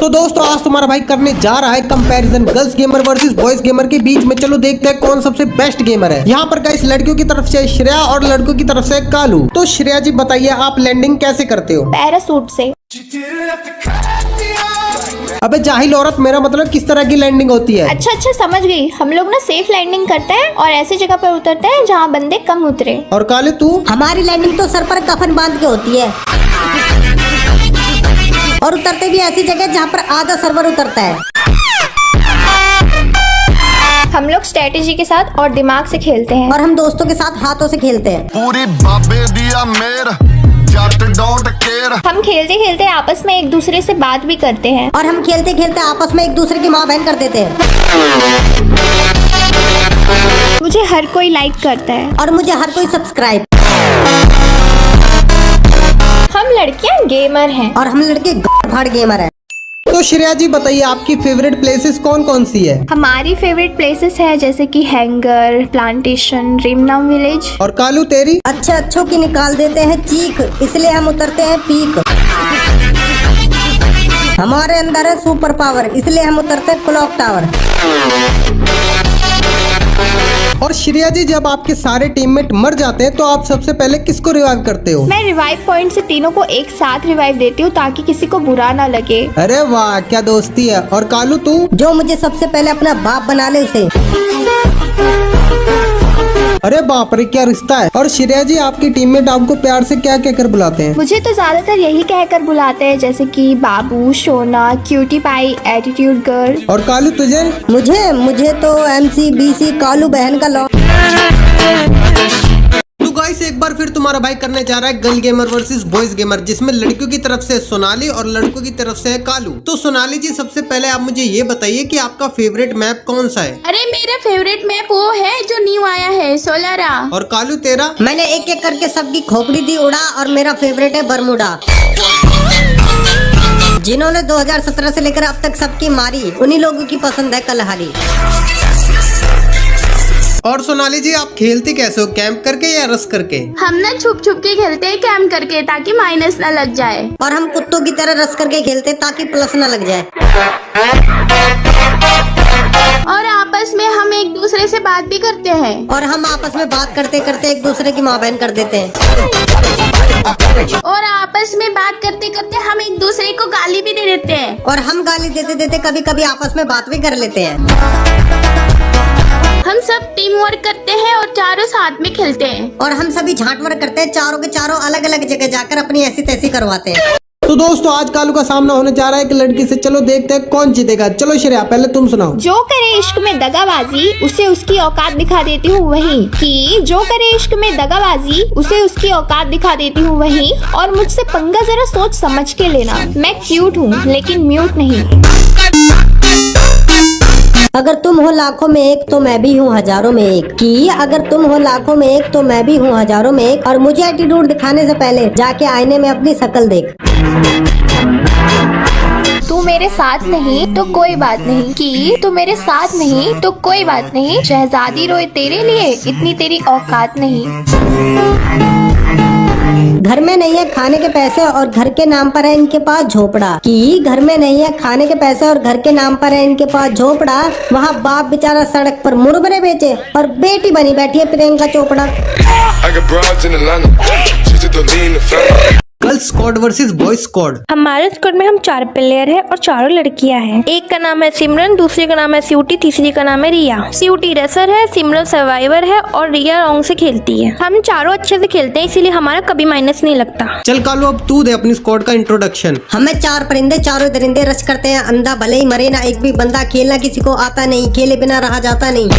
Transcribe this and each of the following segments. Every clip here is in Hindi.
तो दोस्तों आज तुम्हारा भाई करने जा रहा है comparison girls gamer versus boys gamer के बीच में। चलो देखते हैं कौन सबसे बेस्ट गेमर है। यहाँ पर गाइस लड़कियों की तरफ से श्रेया और लड़कों की तरफ से कालू। तो श्रेया जी बताइए आप लैंडिंग कैसे करते हो? पैरासूट से। अबे जाहिल औरत, मेरा मतलब किस तरह की लैंडिंग होती है? अच्छा समझ गई। हम लोग ना सेफ लैंडिंग करते हैं और ऐसी जगह पर उतरते हैं जहाँ बंदे कम उतरे। और कालू तू? हमारी लैंडिंग तो सर पर कफन बांध के होती है और उतरते भी ऐसी जगह जहाँ पर आधा सर्वर उतरता है। हम लोग स्ट्रेटेजी के साथ और दिमाग से खेलते हैं और हम दोस्तों के साथ हाथों से खेलते हैं। पूरी बाबे दिया मेर जट डोंट केयर। हम खेलते खेलते आपस में एक दूसरे से बात भी करते हैं और हम खेलते खेलते आपस में एक दूसरे की माँ बहन कर देते हैं। मुझे हर कोई लाइक करता है और मुझे हर कोई सब्सक्राइब। हम लड़कियां गेमर हैं और हम लड़के गाड़ गेमर हैं। तो श्रेया जी बताइए आपकी फेवरेट प्लेसेस कौन कौन सी है? हमारी फेवरेट प्लेसेस है जैसे कि हैंगर, प्लांटेशन, रिमनाम विलेज। और कालू तेरी? अच्छों की निकाल देते हैं चीख, इसलिए हम उतरते हैं पीक। हमारे अंदर है सुपर पावर, इसलिए हम उतरते हैं क्लॉक टावर। और श्रेया जी जब आपके सारे टीममेट मर जाते हैं तो आप सबसे पहले किसको रिवाइव करते हो? मैं रिवाइव पॉइंट से तीनों को एक साथ रिवाइव देती हूँ ताकि किसी को बुरा ना लगे। अरे वाह क्या दोस्ती है। और कालू तू? जो मुझे सबसे पहले अपना बाप बना ले उसे। अरे बाप रे क्या रिश्ता है। और श्रेया जी आपकी टीममेट आपको प्यार से क्या कहकर बुलाते हैं? मुझे तो ज्यादातर यही कहकर बुलाते हैं जैसे कि बाबू, सोना, क्यूटी पाई, एटीट्यूड गर्ल। और कालू तुझे? मुझे तो MCBC कालू बहन का लॉ। तो गाइस एक बार फिर तुम्हारा भाई करने जा रहा है girl gamer versus boys gamer, जिसमें लड़कियों की तरफ से सोनाली और लड़कों की तरफ से है कालू। तो सोनाली जी सबसे पहले आप मुझे ये बताइए कि आपका फेवरेट मैप कौन सा है? अरे मेरा फेवरेट मैप वो है जो न्यू आया है, सोलारा। और कालू तेरा? मैंने एक एक करके सबकी खोपड़ी दी उड़ा और मेरा फेवरेट है बरमुडा। जिन्होंने 2017 से लेकर अब तक सबकी मारी, उन्हीं लोगों की पसंद है कलहारी। और सोनाली जी आप खेलते कैसे हो, कैंप करके या रस करके? हम ना छुप छुप के खेलते हैं कैंप करके ताकि माइनस ना लग जाए। और हम कुत्तों की तरह रस करके खेलते ताकि प्लस न लग जाए। और आपस में हम एक दूसरे से बात भी करते हैं। और हम आपस में बात करते करते एक दूसरे की माँ बहन कर देते हैं। और आपस में बात करते करते हम एक दूसरे को गाली भी दे देते हैं। और हम गाली देते देते कभी कभी आपस में बात भी कर लेते हैं। हम सब टीम वर्क करते हैं और चारों साथ में खेलते हैं। और हम सभी झांट वर्क करते हैं, चारों के चारों अलग अलग जगह जाकर अपनी ऐसी तैसी करवाते हैं। तो दोस्तों आज कालू का सामना होने जा रहा है एक लड़की से। चलो देखते हैं कौन जीतेगा। चलो श्रेया पहले तुम सुनाओ। जो करे इश्क में दगाबाजी उसे उसकी औकात दिखा देती हूँ वहीं। कि जो करे इश्क में दगाबाजी उसे उसकी औकात दिखा देती हूँ वहीं। और मुझसे पंगा जरा सोच समझ के लेना। मैं क्यूट हूँ लेकिन म्यूट नहीं। अगर तुम हो लाखों में एक तो मैं भी हूँ हजारों में एक। कि अगर तुम हो लाखों में एक तो मैं भी हूँ हजारों में एक। और मुझे एटीट्यूड दिखाने से पहले जाके आईने में अपनी शक्ल देख। तू मेरे साथ नहीं तो कोई बात नहीं। कि तू मेरे साथ नहीं तो कोई बात नहीं। शहजादी रोए तेरे लिए, इतनी तेरी औकात नहीं। घर में नहीं है खाने के पैसे और घर के नाम पर है इनके पास झोपड़ा। कि घर में नहीं है खाने के पैसे और घर के नाम पर है इनके पास झोपड़ा। वहाँ बाप बेचारा सड़क पर मुरमुरे बेचे और बेटी बनी बैठी है Priyanka Chopra. Girls squad versus boys squad. हमारे स्क्वाड में हम 4 प्लेयर हैं और चारों लड़कियां हैं। एक का नाम है सिमरन, दूसरे का नाम है स्यूटी, तीसरी का नाम है रिया। स्यूटी रेसर है, सिमरन सर्वाइवर है और रिया रॉन्ग से खेलती है। हम चारों अच्छे से खेलते हैं इसीलिए हमारा कभी माइनस नहीं लगता। चल कालू अब तू दे अपनी स्क्वाड का इंट्रोडक्शन। हमें 4 परिंदे चारों दरिंदे रश करते हैं। अंधा भले ही मरे ना एक भी बंदा, खेलना किसी को आता नहीं, खेले बिना रहा जाता नहीं।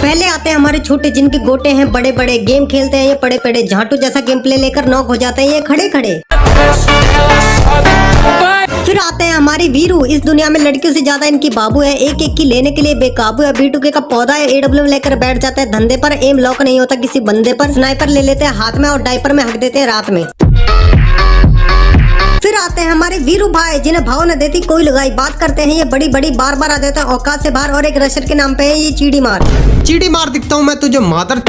पहले आते हैं हमारे छोटे जिनके गोटे हैं बड़े बड़े। गेम खेलते हैं ये बड़े बड़े, झांटू जैसा गेम प्ले लेकर नॉक हो जाते हैं ये खड़े खड़े। फिर आते हैं हमारी वीरू। इस दुनिया में लड़कियों से ज्यादा इनकी बाबू है। एक एक की लेने के लिए बेकाबू है। B2K का पौधा है। AW लेकर बैठ जाता है धंधे पर। एम लॉक नहीं होता किसी बंदे पर। स्नाइपर ले लेते हैं हाथ में और डाइपर में हक देते हैं रात में। फिर आते हैं हमारे वीरू भाई जिन्हें भाव न देती कोई लगाई। बात करते हैं ये बड़ी बड़ी, बार बार आ जाता है औकात से बाहर। और एक रशर के नाम पे है ये चीड़ी मार। चीड़ी मार दिखता हूँ मैं तुझे मादर।